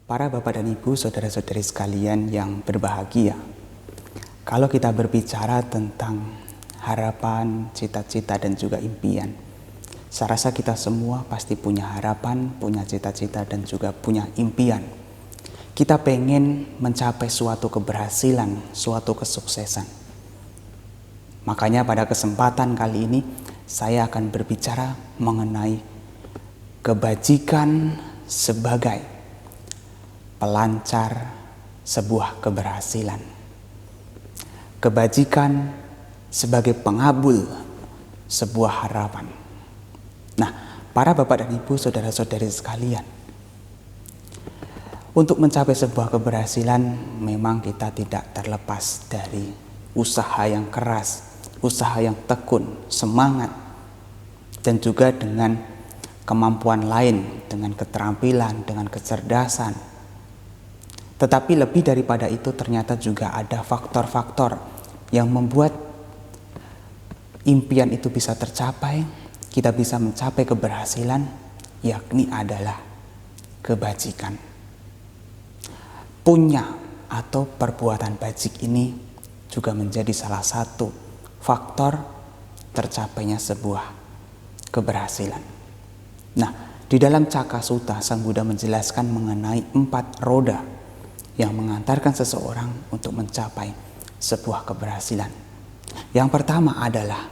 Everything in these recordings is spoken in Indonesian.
Para Bapak dan Ibu, saudara-saudari sekalian yang berbahagia, kalau kita berbicara tentang harapan, cita-cita, dan juga impian, saya rasa kita semua pasti punya harapan, punya cita-cita, dan juga punya impian. Kita pengen mencapai suatu keberhasilan, suatu kesuksesan. Makanya pada kesempatan kali ini, saya akan berbicara mengenai kebajikan sebagai pelancar sebuah keberhasilan. Kebajikan sebagai pengabul sebuah harapan. Nah, para Bapak dan Ibu, saudara-saudari sekalian, untuk mencapai sebuah keberhasilan memang kita tidak terlepas dari usaha yang keras, usaha yang tekun, semangat, dan juga dengan kemampuan lain, dengan keterampilan, dengan kecerdasan. Tetapi lebih daripada itu ternyata juga ada faktor-faktor yang membuat impian itu bisa tercapai, kita bisa mencapai keberhasilan, yakni adalah kebajikan. Punya atau perbuatan bajik ini juga menjadi salah satu faktor tercapainya sebuah keberhasilan. Nah, di dalam Cakasuta, Sang Buddha menjelaskan mengenai 4 roda yang mengantarkan seseorang untuk mencapai sebuah keberhasilan. Yang pertama adalah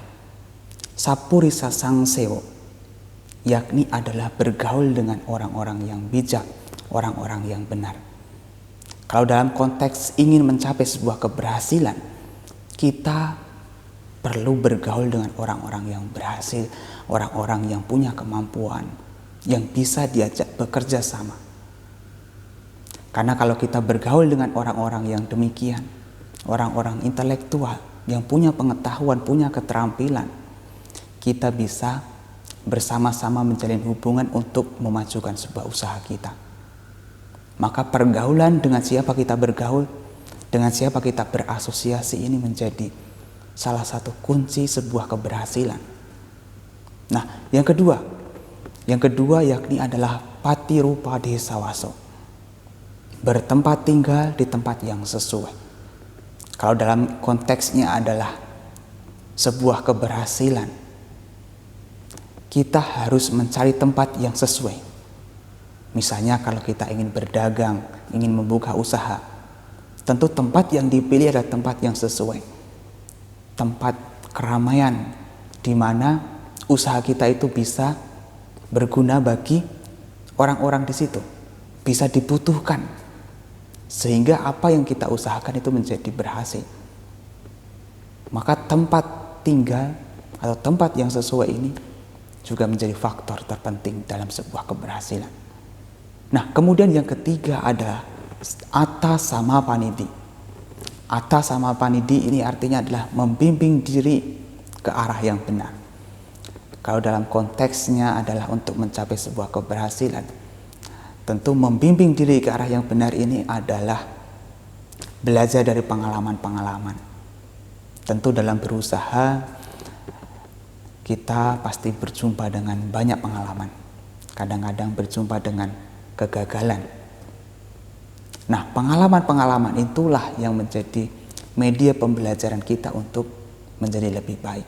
Sapurisa Sangsewo, yakni adalah bergaul dengan orang-orang yang bijak, orang-orang yang benar. Kalau dalam konteks ingin mencapai sebuah keberhasilan, kita perlu bergaul dengan orang-orang yang berhasil, orang-orang yang punya kemampuan, yang bisa diajak bekerja sama. Karena kalau kita bergaul dengan orang-orang yang demikian, orang-orang intelektual yang punya pengetahuan, punya keterampilan, kita bisa bersama-sama menjalin hubungan untuk memajukan sebuah usaha kita. Maka pergaulan dengan siapa kita bergaul, dengan siapa kita berasosiasi ini menjadi salah satu kunci sebuah keberhasilan. Nah, yang kedua yakni adalah Patirupa Desawaso, bertempat tinggal di tempat yang sesuai. Kalau dalam konteksnya adalah sebuah keberhasilan, kita harus mencari tempat yang sesuai. Misalnya kalau kita ingin berdagang, ingin membuka usaha, tentu tempat yang dipilih adalah tempat yang sesuai. Tempat keramaian di mana usaha kita itu bisa berguna bagi orang-orang di situ, bisa dibutuhkan, sehingga apa yang kita usahakan itu menjadi berhasil. Maka tempat tinggal atau tempat yang sesuai ini juga menjadi faktor terpenting dalam sebuah keberhasilan. Nah, kemudian yang ketiga adalah Atta Samapanidi. Atta Samapanidi ini artinya adalah membimbing diri ke arah yang benar. Kalau dalam konteksnya adalah untuk mencapai sebuah keberhasilan, tentu membimbing diri ke arah yang benar ini adalah belajar dari pengalaman-pengalaman. Tentu dalam berusaha kita pasti berjumpa dengan banyak pengalaman. Kadang-kadang berjumpa dengan kegagalan. Nah, pengalaman-pengalaman itulah yang menjadi media pembelajaran kita untuk menjadi lebih baik.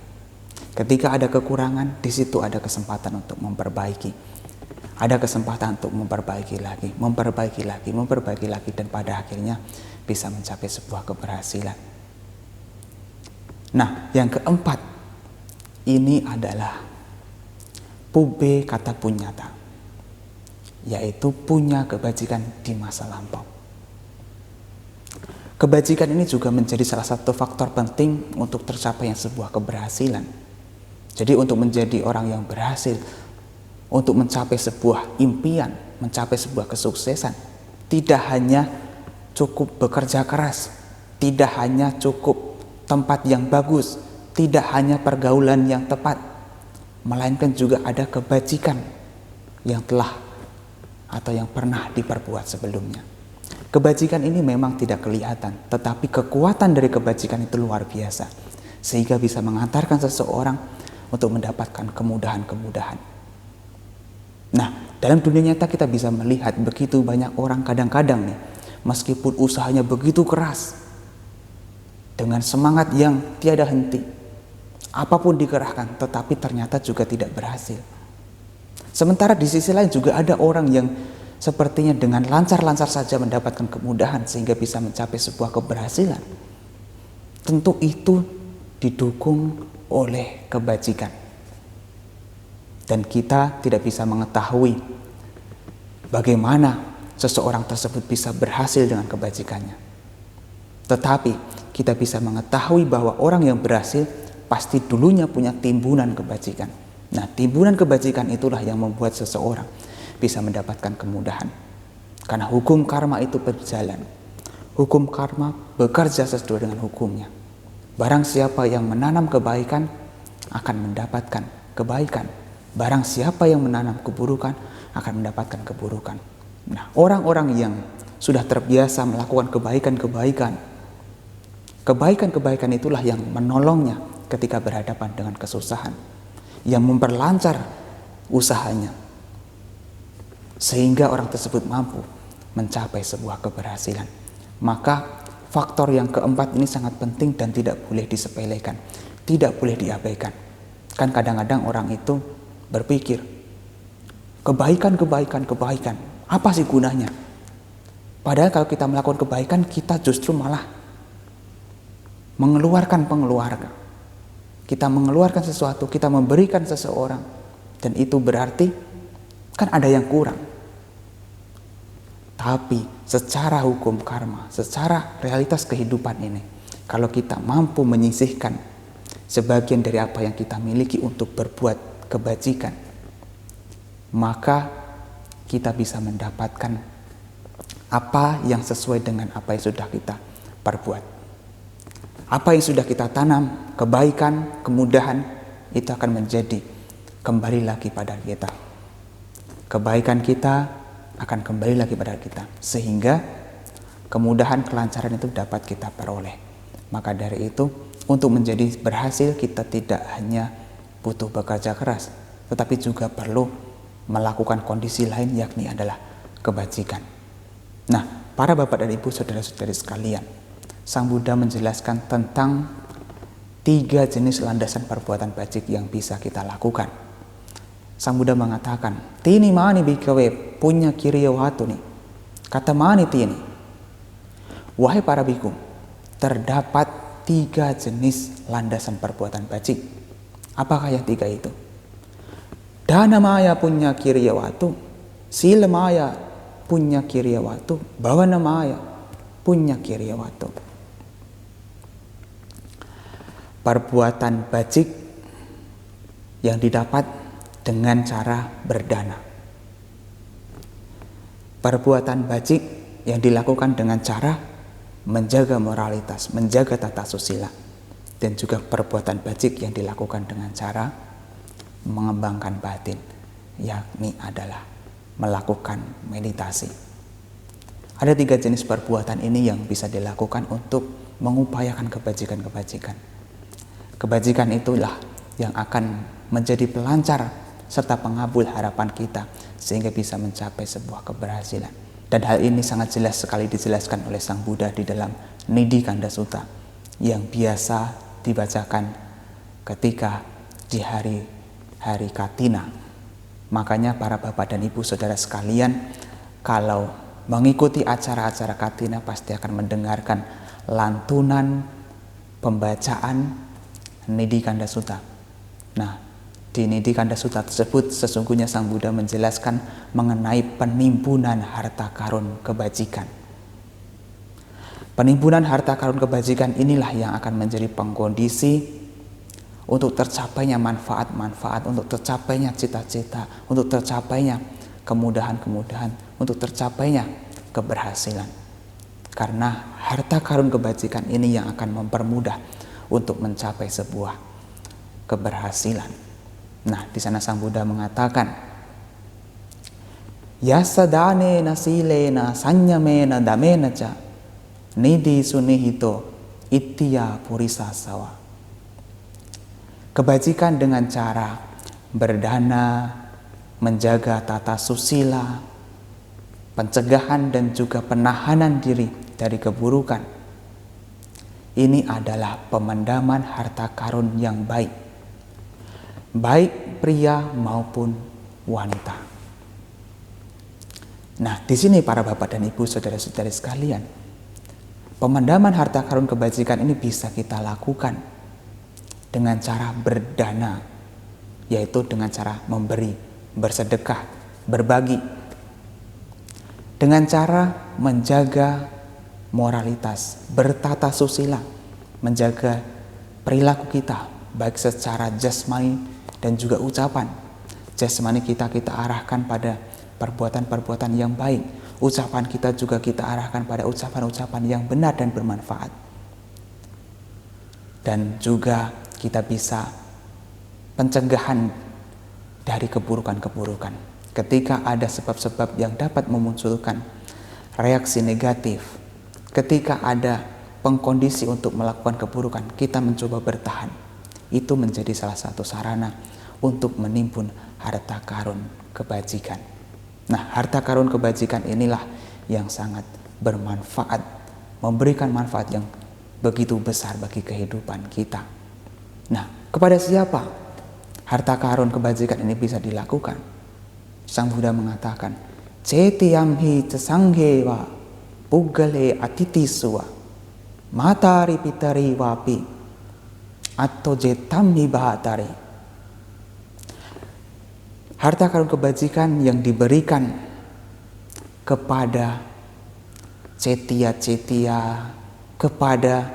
Ketika ada kekurangan, di situ ada kesempatan untuk memperbaiki. Ada kesempatan untuk memperbaiki lagi, dan pada akhirnya bisa mencapai sebuah keberhasilan. Nah, yang keempat ini adalah Pube Kata Punyata, yaitu punya kebajikan di masa lampau. Kebajikan ini juga menjadi salah satu faktor penting untuk tercapainya sebuah keberhasilan. Jadi untuk menjadi orang yang berhasil, untuk mencapai sebuah impian, mencapai sebuah kesuksesan, tidak hanya cukup bekerja keras, tidak hanya cukup tempat yang bagus, tidak hanya pergaulan yang tepat, melainkan juga ada kebajikan yang telah atau yang pernah diperbuat sebelumnya. Kebajikan ini memang tidak kelihatan, tetapi kekuatan dari kebajikan itu luar biasa, sehingga bisa mengantarkan seseorang untuk mendapatkan kemudahan-kemudahan. Nah, dalam dunia nyata kita bisa melihat begitu banyak orang kadang-kadang nih, meskipun usahanya begitu keras, dengan semangat yang tiada henti, apapun dikerahkan, tetapi ternyata juga tidak berhasil. Sementara di sisi lain juga ada orang yang sepertinya dengan lancar-lancar saja mendapatkan kemudahan sehingga bisa mencapai sebuah keberhasilan. Tentu itu didukung oleh kebajikan. Dan kita tidak bisa mengetahui bagaimana seseorang tersebut bisa berhasil dengan kebajikannya. Tetapi kita bisa mengetahui bahwa orang yang berhasil pasti dulunya punya timbunan kebajikan. Nah, timbunan kebajikan itulah yang membuat seseorang bisa mendapatkan kemudahan. Karena hukum karma itu berjalan. Hukum karma bekerja sesuai dengan hukumnya. Barang siapa yang menanam kebaikan akan mendapatkan kebaikan. Barang siapa yang menanam keburukan akan mendapatkan keburukan. Nah, orang-orang yang sudah terbiasa melakukan kebaikan itulah yang menolongnya ketika berhadapan dengan kesusahan, yang memperlancar usahanya, sehingga orang tersebut mampu mencapai sebuah keberhasilan. Maka faktor yang keempat ini sangat penting dan tidak boleh disepelekan, tidak boleh diabaikan. Kan kadang-kadang orang itu berpikir, kebaikan, apa sih gunanya? Padahal kalau kita melakukan kebaikan, kita justru malah mengeluarkan pengeluaran. Kita mengeluarkan sesuatu, kita memberikan seseorang, dan itu berarti kan ada yang kurang. Tapi secara hukum karma, secara realitas kehidupan ini, kalau kita mampu menyisihkan sebagian dari apa yang kita miliki untuk berbuat kebajikan, maka kita bisa mendapatkan apa yang sesuai dengan apa yang sudah kita perbuat. Apa yang sudah kita tanam, kebaikan, kemudahan, itu akan menjadi kembali lagi pada kita. Kebaikan kita akan kembali lagi pada kita, sehingga kemudahan, kelancaran itu dapat kita peroleh. Maka dari itu, untuk menjadi berhasil kita tidak hanya butuh bekerja keras, tetapi juga perlu melakukan kondisi lain, yakni adalah kebajikan. Nah, para bapak dan ibu, saudara-saudari sekalian, Sang Buddha menjelaskan tentang 3 jenis landasan perbuatan bajik yang bisa kita lakukan. Sang Buddha mengatakan, tini mani bhikkhave punya kiriya watuni. Kata mani tini, wahai para biku, terdapat 3 jenis landasan perbuatan bajik. Apakah yang 3 itu? Dana maya punya kiriya watu, sila maya punya kiriya watu, bhavana maya punya kiriya watu. Perbuatan bajik yang didapat dengan cara berdana. Perbuatan bajik yang dilakukan dengan cara menjaga moralitas, menjaga tata susila. Dan juga perbuatan bajik yang dilakukan dengan cara mengembangkan batin, yakni adalah melakukan meditasi. Ada 3 jenis perbuatan ini yang bisa dilakukan untuk mengupayakan kebajikan-kebajikan. Kebajikan itulah yang akan menjadi pelancar serta pengabul harapan kita sehingga bisa mencapai sebuah keberhasilan. Dan hal ini sangat jelas sekali dijelaskan oleh Sang Buddha di dalam Nidhi Kanda Sutta yang biasa dibacakan ketika di hari Katina. Makanya para bapak dan ibu saudara sekalian, kalau mengikuti acara-acara Katina pasti akan mendengarkan lantunan pembacaan Nidhi Kanda Sutta. Nah, di Nidhi Kanda Sutta tersebut sesungguhnya Sang Buddha menjelaskan mengenai penimbunan harta karun kebajikan. Penimbunan harta karun kebajikan inilah yang akan menjadi pengkondisi untuk tercapainya manfaat-manfaat, untuk tercapainya cita-cita, untuk tercapainya kemudahan-kemudahan, untuk tercapainya keberhasilan. Karena harta karun kebajikan ini yang akan mempermudah untuk mencapai sebuah keberhasilan. Nah, di sana Sang Buddha mengatakan, yasa danena silena sanyamena damena ca nidhi sunihito ittiya purisa sawa. Kebajikan dengan cara berdana, menjaga tata susila, pencegahan dan juga penahanan diri dari keburukan. Ini adalah pemandaman harta karun yang baik, baik pria maupun wanita. Nah, di sini para bapak dan ibu, saudara-saudari sekalian, pemandaman harta karun kebajikan ini bisa kita lakukan dengan cara berdana, yaitu dengan cara memberi, bersedekah, berbagi. Dengan cara menjaga moralitas, bertata susila, menjaga perilaku kita, baik secara jasmani dan juga ucapan. Jasmani kita arahkan pada perbuatan-perbuatan yang baik. Ucapan kita juga kita arahkan pada ucapan-ucapan yang benar dan bermanfaat. Dan juga kita bisa pencegahan dari keburukan-keburukan. Ketika ada sebab-sebab yang dapat memunculkan reaksi negatif, ketika ada pengkondisi untuk melakukan keburukan, kita mencoba bertahan. Itu menjadi salah satu sarana untuk menimbun harta karun kebajikan. Nah, harta karun kebajikan inilah yang sangat bermanfaat, memberikan manfaat yang begitu besar bagi kehidupan kita. Nah, kepada siapa harta karun kebajikan ini bisa dilakukan? Sang Buddha mengatakan, Cetiyamhi cesanghe wa puggale atitiswa matari pitari wapi atau jetamhi bahatari. Harta karun kebajikan yang diberikan kepada cetia-cetia, kepada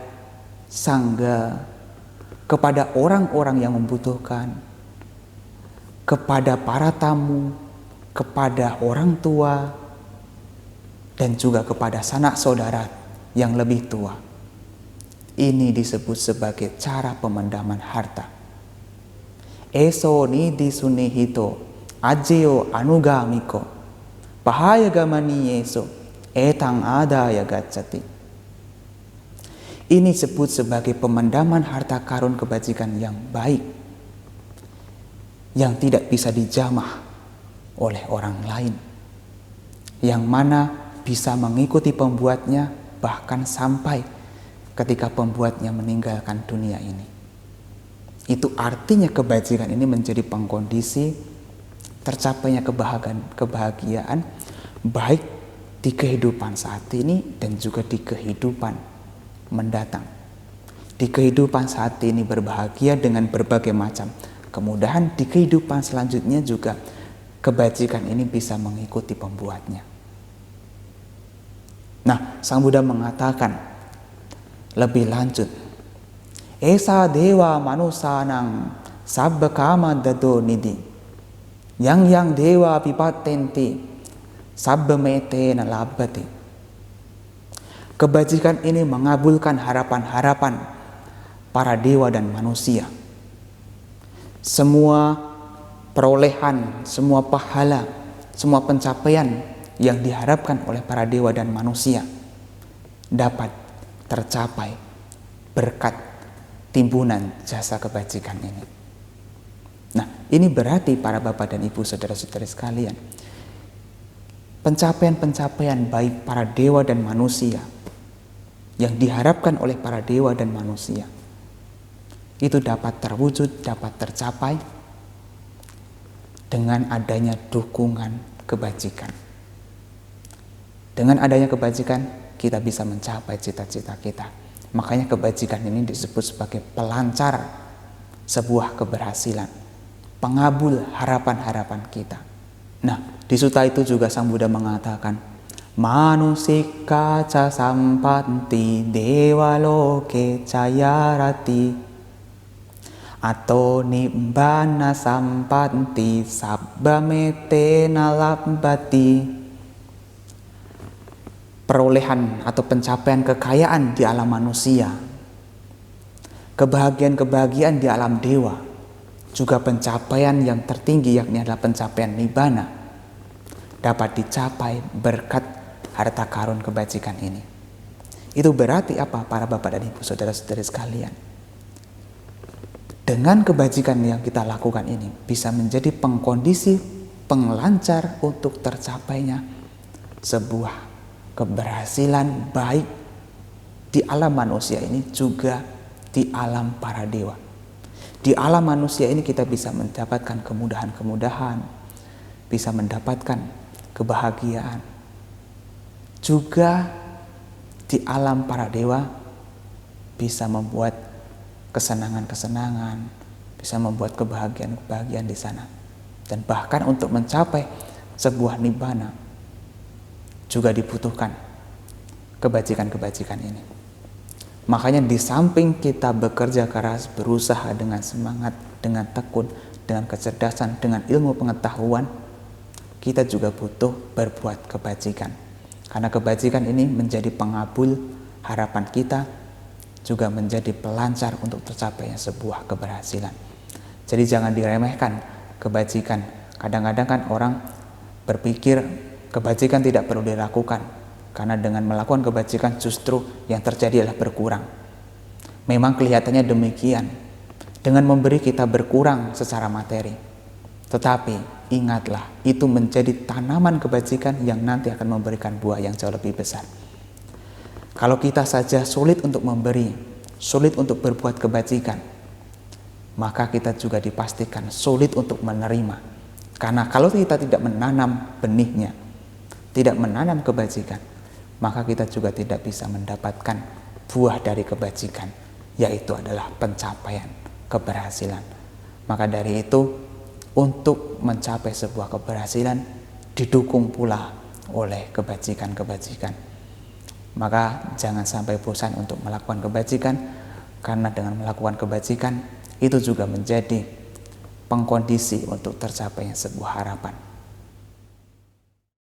sangga, kepada orang-orang yang membutuhkan, kepada para tamu, kepada orang tua, dan juga kepada sanak saudara yang lebih tua. Ini disebut sebagai cara pemandaman harta. Eso ni disunihito Ajeo anugamiko bahaya gamani yeso etang adaya gacati. Ini disebut sebagai pemandaman harta karun kebajikan yang baik, yang tidak bisa dijamah oleh orang lain, yang mana bisa mengikuti pembuatnya bahkan sampai ketika pembuatnya meninggalkan dunia ini. Itu artinya kebajikan ini menjadi pengkondisi tercapainya kebahagiaan baik di kehidupan saat ini dan juga di kehidupan mendatang. Di kehidupan saat ini berbahagia dengan berbagai macam kemudahan, di kehidupan selanjutnya juga kebajikan ini bisa mengikuti pembuatnya. Nah, Sang Buddha mengatakan lebih lanjut, Esa dewa manusanang sabba kama dado nidi yang dewa pipatenti sabba mete nalabati. Kebajikan ini mengabulkan harapan-harapan para dewa dan manusia. Semua perolehan, semua pahala, semua pencapaian yang diharapkan oleh para dewa dan manusia dapat tercapai berkat timbunan jasa kebajikan ini. Nah, ini berarti para bapak dan ibu, saudara-saudari sekalian, pencapaian-pencapaian baik para dewa dan manusia yang diharapkan oleh para dewa dan manusia itu dapat terwujud, dapat tercapai dengan adanya dukungan kebajikan. Dengan adanya kebajikan, kita bisa mencapai cita-cita kita. Makanya kebajikan ini disebut sebagai pelancar sebuah keberhasilan, pengabul harapan-harapan kita. Nah, di sutta itu juga Sang Buddha mengatakan, Manusika ca sampanti devaloke cayarati atau nibbana sampanti sabbamete nalambati. Perolehan atau pencapaian kekayaan di alam manusia, kebahagiaan-kebahagiaan di alam dewa, juga pencapaian yang tertinggi yakni adalah pencapaian nibbana dapat dicapai berkat harta karun kebajikan ini. Itu berarti apa para bapak dan ibu, saudara-saudari sekalian? Dengan kebajikan yang kita lakukan ini bisa menjadi pengkondisi pengelancar untuk tercapainya sebuah keberhasilan baik di alam manusia ini juga di alam para dewa. Di alam manusia ini kita bisa mendapatkan kemudahan-kemudahan, bisa mendapatkan kebahagiaan. Juga di alam para dewa bisa membuat kesenangan-kesenangan, bisa membuat kebahagiaan-kebahagiaan di sana. Dan bahkan untuk mencapai sebuah nibbana juga dibutuhkan kebajikan-kebajikan ini. Makanya di samping kita bekerja keras, berusaha dengan semangat, dengan tekun, dengan kecerdasan, dengan ilmu pengetahuan, kita juga butuh berbuat kebajikan. Karena kebajikan ini menjadi pengabul harapan kita, juga menjadi pelancar untuk tercapainya sebuah keberhasilan. Jadi jangan diremehkan kebajikan. Kadang-kadang kan orang berpikir kebajikan tidak perlu dilakukan, karena dengan melakukan kebajikan justru yang terjadi adalah berkurang. Memang kelihatannya demikian. Dengan memberi kita berkurang secara materi. Tetapi ingatlah, itu menjadi tanaman kebajikan yang nanti akan memberikan buah yang jauh lebih besar. Kalau kita saja sulit untuk memberi, sulit untuk berbuat kebajikan, maka kita juga dipastikan sulit untuk menerima. Karena kalau kita tidak menanam benihnya, tidak menanam kebajikan, maka kita juga tidak bisa mendapatkan buah dari kebajikan, yaitu adalah pencapaian keberhasilan. Maka dari itu, untuk mencapai sebuah keberhasilan didukung pula oleh kebajikan-kebajikan. Maka jangan sampai bosan untuk melakukan kebajikan, karena dengan melakukan kebajikan itu juga menjadi pengkondisi untuk tercapainya sebuah harapan.